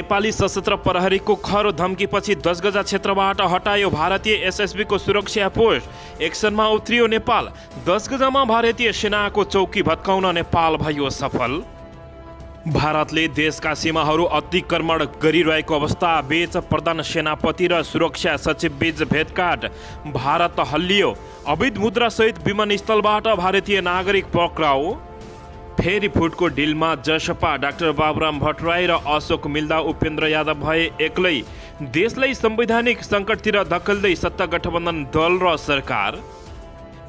नेपाली सशस्त्र प्रहरीको खरो धम्कीपछि 10 गजा क्षेत्रबाट हटायो भारतीय एसएसबीको सुरक्षा पोस्ट। एक्सनमा उत्रियो नेपाल। 10 गजामा भारतीय सेनाको चौकी भत्काउन नेपाल भयो सफल। भारतले देशका सीमाहरू अतिक्रमण गरिरहेको अवस्था बीच प्रधान सेनापति र सुरक्षा सचिव बीच भेटघाट। भारत हल्लियो। अवैध मुद्रासहित विमानस्थलबाट भारतीय नागरिक पक्राउ। फेरि फुटको डिलमा जसपा डाक्टर बाबुराम भट्टराई र अशोक मिल्दा उपेन्द्र यादव भए एक्लै। देशलाई संवैधानिक सङ्कटतिर धकेल्दै सत्ता गठबन्धन दल र सरकार।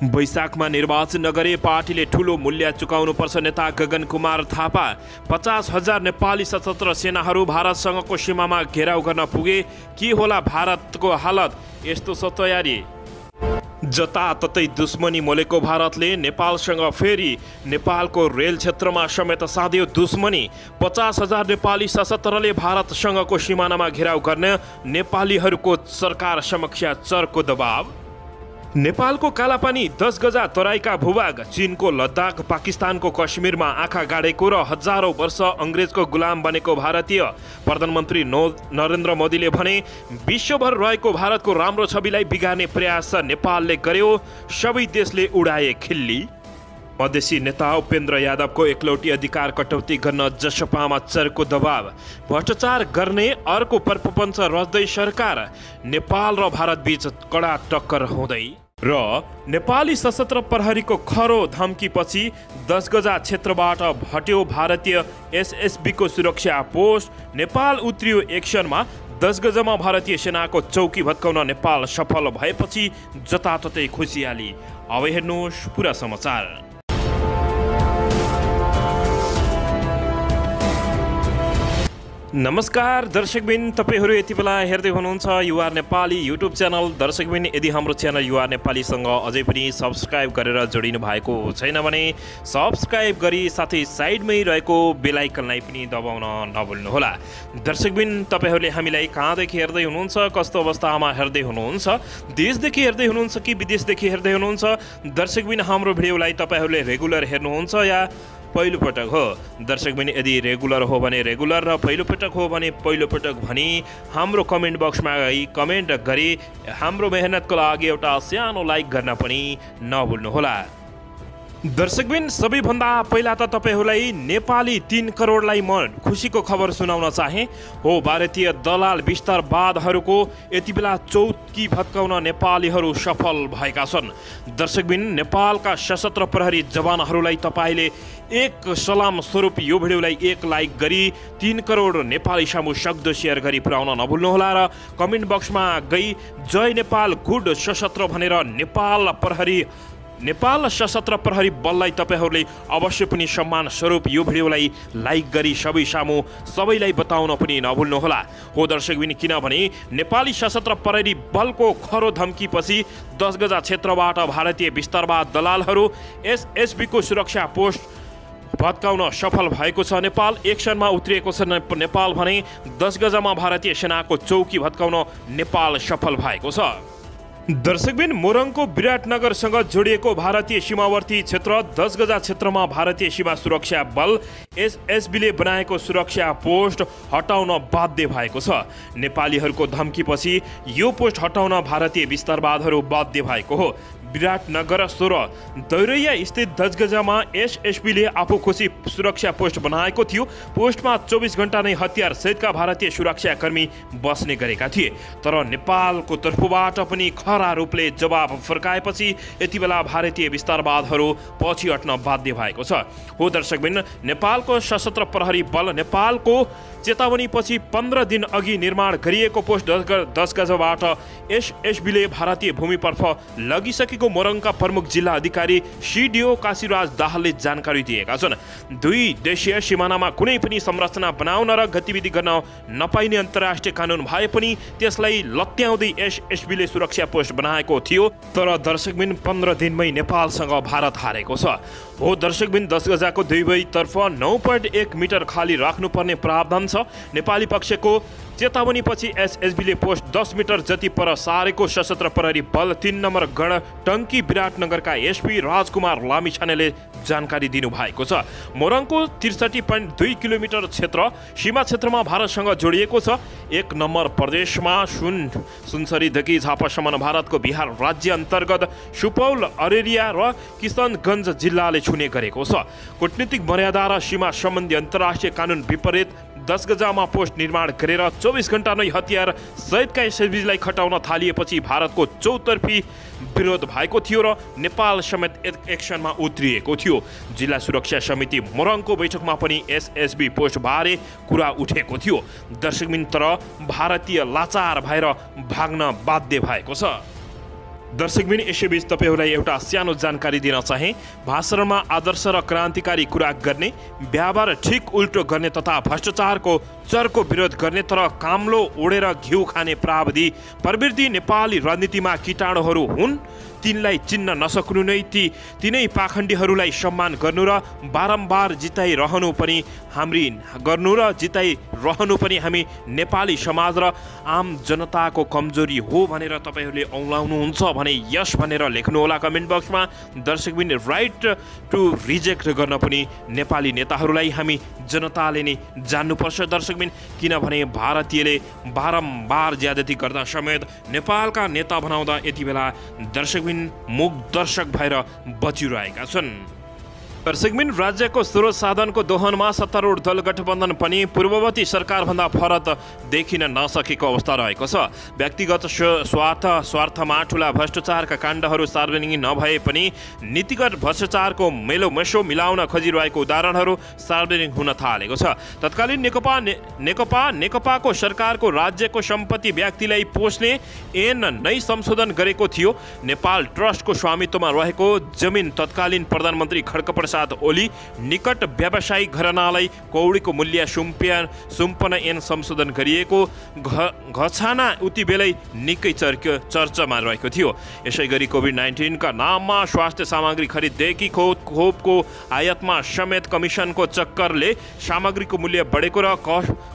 वैशाखमा निर्वाचन नगरे पार्टीले ठूलो मूल्य चुकाउनुपर्छ नेता गगन कुमार थापा। 50,000 नेपाली सशस्त्र सेनाहरू भारतसँगको सीमामा घेराउ गर्न पुगे। के होला भारतको हालत? यस्तो छ तयारी। जताततै दुश्मनी मोलेको भारतले नेपालसँग फेरि नेपालको रेल क्षेत्रमा समेत साध्यो दुश्मनी। 50,000 नेपाली सशस्त्रले भारतसँगको सिमानामा घेराउ गर्ने नेपालीहरूको सरकार समक्ष चर्को दबाव। नेपालको कालापानी 10 गजा तराईका भूभाग, चीनको लद्दाख, पाकिस्तानको कश्मीरमा आँखा गाडेको र हजारौं वर्ष अङ्ग्रेजको गुलाम बनेको भारतीय प्रधानमन्त्री नरेन्द्र मोदीले भने विश्वभर रहेको भारतको राम्रो छविलाई बिगार्ने प्रयास नेपालले गर्यो। सबै देशले उडाए खिल्ली। मधेसी नेता उपेन्द्र यादवको एकलौटी अधिकार कटौती गर्न जसपामा चर्को दबाव। भ्रष्टाचार गर्ने अर्को प्रपञ्च रच्दै सरकार। नेपाल र भारत बीच कडा टक्कर हुँदै र नेपाली सशस्त्र प्रहरीको खरो धम्कीपछि 10 गजा क्षेत्रबाट हट्यो भारतीय एसएसबीको सुरक्षा पोस्ट। नेपाल उत्रियो एक्सनमा। 10 गजामा भारतीय सेनाको चौकी भत्काउन नेपाल सफल भएपछि जताततै खुसियाली। अब हेर्नुहोस् पुरा समाचार। नमस्कार दर्शकबिन, तपाईहरू यति बेला हेर्दै हुनुहुन्छ युआर नेपाली युट्युब च्यानल। दर्शकबिन, यदि हाम्रो च्यानल युआर नेपालीसँग अझै पनि सब्सक्राइब गरेर जोडिनु भएको छैन भने सब्सक्राइब गरी साथै साइडमै रहेको बेल आइकनलाई पनि दबाउन नभुल्नुहोला। दर्शकबिन, तपाईहरूले हामीलाई कहाँदेखि हेर्दै हुनुहुन्छ, कस्तो अवस्थामा हेर्दै हुनुहुन्छ, देशदेखि हेर्दै हुनुहुन्छ कि विदेशदेखि हेर्दै हुनुहुन्छ? दर्शकबिन, हाम्रो भिडियोलाई तपाईँहरूले रेगुलर हेर्नुहुन्छ या पहिलो पटक हो? दर्शकबिन, यदि रेगुलर हो भने रेगुलर र पहिलो पटक हो भने पहिलो पटक भनी हाम्रो कमेन्ट बक्समा गई कमेन्ट गरी हाम्रो मेहनतको लागि एउटा सानो लाइक गर्न पनि नभुल्नुहोला। दर्शकबिन, सबैभन्दा पहिला त तपाईहरूलाई नेपाली 3 करोडलाई म खुसीको खबर सुनाउन चाहे। हो, भारतीय दलाल विस्तारवादहरूको यति बेला चौकी भत्काउन नेपालीहरू सफल भएका छन्। दर्शकबिन, नेपालका सशस्त्र प्रहरी जवानहरूलाई तपाईँले एक सलाम स्वरूप यो भिडियोलाई 1 लाइक गरी 3 करोड नेपाली सामु सक्दो सेयर गरी पुर्याउन नभुल्नुहोला र कमेन्ट बक्समा गई जय नेपाल गुड सशस्त्र भनेर नेपाल सशस्त्र प्रहरी बललाई तपाईहरूले अवश्य पनि सम्मान स्वरूप यो भिडियोलाई लाइक गरी सबैलाई बताउन पनि नभुल्नुहोला। हो दर्शकबिन, किनभने नेपाली सशस्त्र प्रहरी बलको खरो धम्कीपछि 10 गजा क्षेत्रबाट भारतीय विस्तारवाद दलालहरू एसएसबीको सुरक्षा पोस्ट भत्काउन सफल भएको छ। नेपाल एक्सनमा उत्रिएको छ नेपाल भने 10 गजामा भारतीय सेनाको चौकी भत्काउन नेपाल सफल भएको छ। दर्शकबिन, मोरङको विराटनगरसँग जोडिएको भारतीय सीमावर्ती क्षेत्र 10 गजा क्षेत्रमा भारतीय सीमा सुरक्षा बल एसएसबीले बनाएको सुरक्षा पोस्ट हटाउन बाध्य भएको छ। नेपालीहरूको धम्कीपछि यो पोस्ट हटाउन भारतीय विस्तारवादहरू बाध्य भएको हो। विराटनगर 16 दैरैया स्थित 10 गजामा एसएसबीले आफू खुसी सुरक्षा पोस्ट बनाएको थियो। पोस्टमा 24 घण्टा नै हतियार सहितका भारतीय सुरक्षाकर्मी बस्ने गरेका थिए। तर नेपालको तर्फबाट पनि खरा रूपले जवाब फर्काएपछि यति बेला भारतीय विस्तारवादहरू पछि हट्न बाध्य भएको छ। हो दर्शकबिन, नेपालको सशस्त्र प्रहरी बल नेपालको चेतावनीपछि 15 दिन अघि निर्माण गरिएको पोस्ट 10 गजाबाट एसएसबीले भारतीय भूमितर्फ लगिसकेको मोरङका प्रमुख जिल्ला अधिकारी सिडिओ काशीराज दाहालले जानकारी दिएका छन्। 2 देशीय सिमानामा कुनै पनि संरचना बनाउन र गतिविधि गर्न नपाइने अन्तर्राष्ट्रिय कानुन भए पनि त्यसलाई लत्याउँदै एसएसबीले सुरक्षा पोस्ट बनाएको थियो। तर दर्शकबिन, 15 दिनमै नेपालसँग भारत हारेको छ। हो दर्शकबिन, 10 गजाको दुवैतर्फ 9.1 मिटर खाली राख्नुपर्ने प्रावधान छ। नेपाली पक्षको चेतावनीपछि एसएसबीले पोस्ट 10 मिटर जति पर सारेको सशस्त्र प्रहरी बल 3 नम्बर गण टंकी विराटनगरका एसपी राजकुमार लामिछानेले जानकारी दिनुभएको छ। मोरङको 63.2 किलोमिटर क्षेत्र सीमा क्षेत्रमा भारतसँग जोडिएको छ। 1 नम्बर प्रदेशमा सुनसरीदेखि झापासम्म भारतको बिहार राज्य अन्तर्गत सुपौल, अरेरिया र किशनगञ्ज जिल्लाले छुने गरेको छ। कूटनीतिक मर्यादा र सीमा सम्बन्धी अन्तर्राष्ट्रिय कानुन विपरीत 10 गजामा पोस्ट निर्माण गरेर 24 घण्टा नै हतियार सहितका एसएसबीलाई खटाउन थालिएपछि भारतको चौतर्फी विरोध भएको थियो र नेपाल समेत एक्सनमा उत्रिएको थियो। जिल्ला सुरक्षा समिति मोरङको बैठकमा पनि एसएसबी पोस्ट बारे कुरा उठेको थियो। दर्शकबिन तर भारतीय लाचार भएर भाग्न बाध्य भएको छ। दर्शकबिन यसैबीच तपाईहरूलाई एउटा सानो जानकारी दिन चाहे। भाषणमा आदर्श र क्रान्तिकारी कुरा गर्ने, व्यवहार ठिक उल्टो गर्ने तथा भ्रष्टाचारको चरको विरोध गर्ने तर काम्लो ओढेर घिउ खाने प्रवृत्ति नेपाली राजनीतिमा कीटाणुहरू हुन्। तिनलाई चिन्न नसक्नु नै तिनै पाखण्डीहरूलाई सम्मान गर्नु र बारम्बार जिताइरहनु पनि हामी नेपाली समाज र आम जनताको कमजोरी हो भनेर तपाईहरूले औँलाउनुहुन्छ भने यस भनेर लेख्नुहोला कमेन्ट बक्समा। दर्शकबिन राइट टु रिजेक्ट गर्न पनि नेपाली नेताहरूलाई हामी जनताले नै जान्नुपर्छ दर्शकबिन, किनभने भारतीयले बारम्बार ज्यादती गर्दा समेत नेपालका नेता बनाउँदा यति बेला दर्शकबिन मुख दर्शक भएर बचिरहेका छन्। दर्शकबिन राज्यको स्रोत साधनको दोहनमा सत्तारूढ दल गठबन्धन पनि पूर्ववर्ती सरकारभन्दा फरक देखिन नसकेको अवस्था रहेको छ। व्यक्तिगत स्वार्थमा ठुला भ्रष्टाचारका काण्डहरू सार्वजनिक नभए पनि नीतिगत भ्रष्टाचारको मेलोमेसो मिलाउन खोजिरहेको उदाहरणहरू सार्वजनिक हुन थालेको छ। तत्कालीन नेकपाको सरकारको राज्यको सम्पत्ति व्यक्तिलाई पोस्ने ऐन नै संशोधन गरेको थियो। नेपाल ट्रस्टको स्वामित्वमा रहेको जमिन तत्कालीन प्रधानमन्त्री खड्गप्रसाद ओली निकट व्यावसायिक घरानालाई कौडीको मूल्य सुम्पन ऐन संशोधन गरिएको घछाना उति बेलै निकै चर्चामा रहेको थियो। यसै गरी कोभिड-19 का नाममा स्वास्थ्य सामग्री खरिददेखि खोपको आयातमा समेत कमिसनको चक्करले सामग्रीको मूल्य बढेको र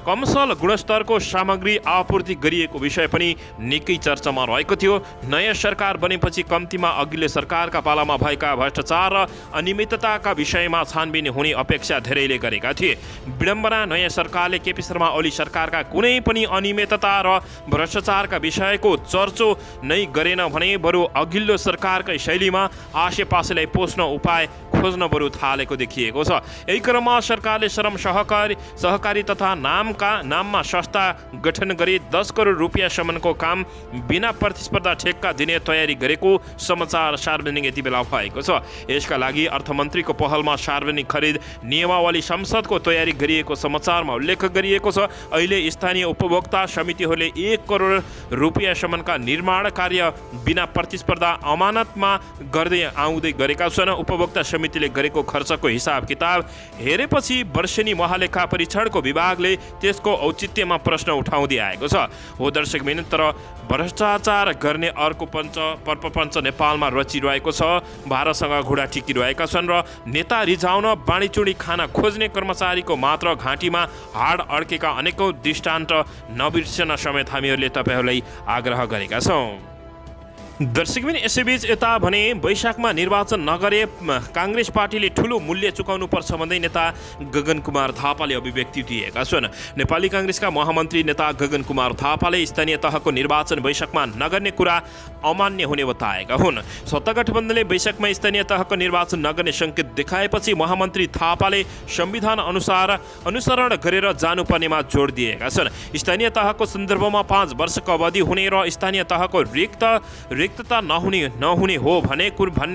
कमसल गुणस्तरको सामग्री आपूर्ति गरिएको विषय पनि निकै चर्चामा रहेको थियो। नयाँ सरकार बनेपछि कम्तीमा अघिल्लो सरकारका पालामा भएका भ्रष्टाचार र अनियमितताका विषयमा छानबिन हुने अपेक्षा धेरैले गरेका थिए। विडम्बना, नयाँ सरकारले केपी शर्मा ओली सरकारका कुनै पनि अनियमितता र भ्रष्टाचारका विषयको चर्चो नै गरेन भने बरु अघिल्लो सरकारकै शैलीमा आसेपासेलाई पोस्न उपाय खोज्न बरु थालेको देखिएको छ। यही क्रममा सरकारले श्रम सहकारी तथा नाममा संस्था गठन गरी 10 करोड रुपियाँसम्मको काम बिना प्रतिस्पर्धा ठेक्का दिने तयारी गरेको समाचार सार्वजनिक यति बेला भएको छ। यसका लागि अर्थमन्त्रीको पहलमा सार्वजनिक खरिद नियमावली संसदको तयारी गरिएको समाचारमा उल्लेख गरिएको छ। अहिले स्थानीय उपभोक्ता समितिहरूले 1 करोड रुपियाँसम्मका निर्माण कार्य बिना प्रतिस्पर्धा अमानतमा गर्दै आउँदै गरेका छन्। उपभोक्ता समितिले गरेको खर्चको हिसाब किताब हेरेपछि वर्षेनी महालेखा परीक्षणको विभागले त्यसको औचित्यमा प्रश्न उठाउँदै आएको छ। हो दर्शकबिन, तर भ्रष्टाचार गर्ने अर्को प्रपञ्च नेपालमा रचिरहेको छ। भारतसँग घुँडा टिकिरहेका छन् र नेता रिझाउन बाँडीचुँडी खान खोज्ने कर्मचारीको मात्र घाँटीमा हाड अड्केका अनेकौं दृष्टान्त नबिर्सन समेत हामीहरूले तपाईहरूलाई आग्रह गरेका छौँ। दर्शकबिन यसैबीच यता भने वैशाखमा निर्वाचन नगरे काङ्ग्रेस पार्टीले ठुलो मूल्य चुकाउनु पर्छ भन्दै नेता गगन कुमार थापाले अभिव्यक्ति दिएका छन्। नेपाली काङ्ग्रेसका महामन्त्री नेता गगन कुमार थापाले स्थानीय तहको निर्वाचन वैशाखमा नगर्ने कुरा अमान्य हुने बताएका हुन्। सत्ता गठबन्धनले वैशाखमा स्थानीय तहको निर्वाचन नगर्ने सङ्केत देखाएपछि महामन्त्री थापाले संविधान अनुसरण गरेर जानुपर्नेमा जोड दिएका छन्। स्थानीय तहको सन्दर्भमा 5 वर्षको अवधि हुने र स्थानीय तहको रिक्तता नहुने हो भन्ने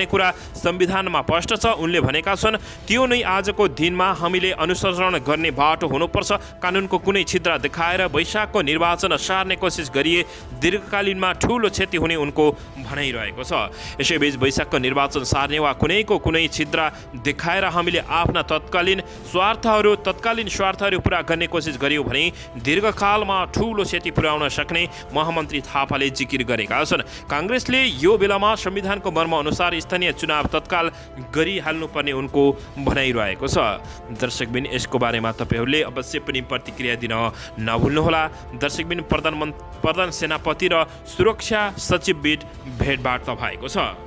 कुरा संविधानमा स्पष्ट छ। उनले भनेका छन्, त्यो नै आजको दिनमा हामीले अनुसरण गर्ने बाटो हुनुपर्छ। कानुनको कुनै छिद्र देखाएर वैशाखको निर्वाचन सार्ने कोसिस गरिए दीर्घकालीनमा ठूलो क्षति हुने उनको भनाइरहेको छ। यसैबीच वैशाखको निर्वाचन सार्ने वा कुनै छिद्र देखाएर हामीले आफ्ना तत्कालीन स्वार्थहरू पूरा गर्ने कोसिस गर्यौं भने दीर्घकालमा ठूलो क्षति पुर्याउन सक्ने महामन्त्री थापाले जिकिर गरेका छन्। काङ्ग्रेस कांग्रेसले यो बेलामा संविधानको मर्म अनुसार स्थानीय चुनाव तत्काल गरिहाल्नुपर्ने उनको भनाइरहेको छ। दर्शकबिन यसको बारेमा तपाईहरूले अवश्य पनि प्रतिक्रिया दिन नभुल्नुहोला। दर्शकबिन प्रधान सेनापति र सुरक्षा सचिव बीच भेटवार्ता भएको छ।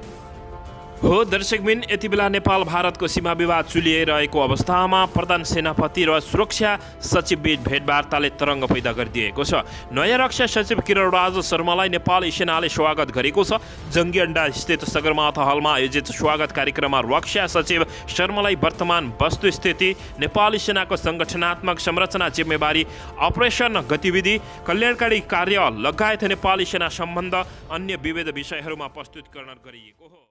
हो दर्शकबिन, यति बेला नेपाल भारतको सीमा विवाद चुलिरहेको अवस्थामा प्रधान सेनापति र सुरक्षा सचिव बीच भेटवार्ताले तरङ्ग पैदा गरिदिएको छ। नयाँ रक्षा सचिव किरणराज शर्मालाई नेपाली सेनाले स्वागत गरेको छ। जङ्गी अड्डा स्थित सगरमाथा हलमा आयोजित स्वागत कार्यक्रममा रक्षा सचिव शर्मालाई वर्तमान वस्तुस्थिति, नेपाली सेनाको सङ्गठनात्मक संरचना, जिम्मेवारी, अपरेसन गतिविधि, कल्याणकारी कार्य लगायत नेपाली सेना सम्बन्ध अन्य विविध विषयहरूमा प्रस्तुतिकरण गरिएको हो।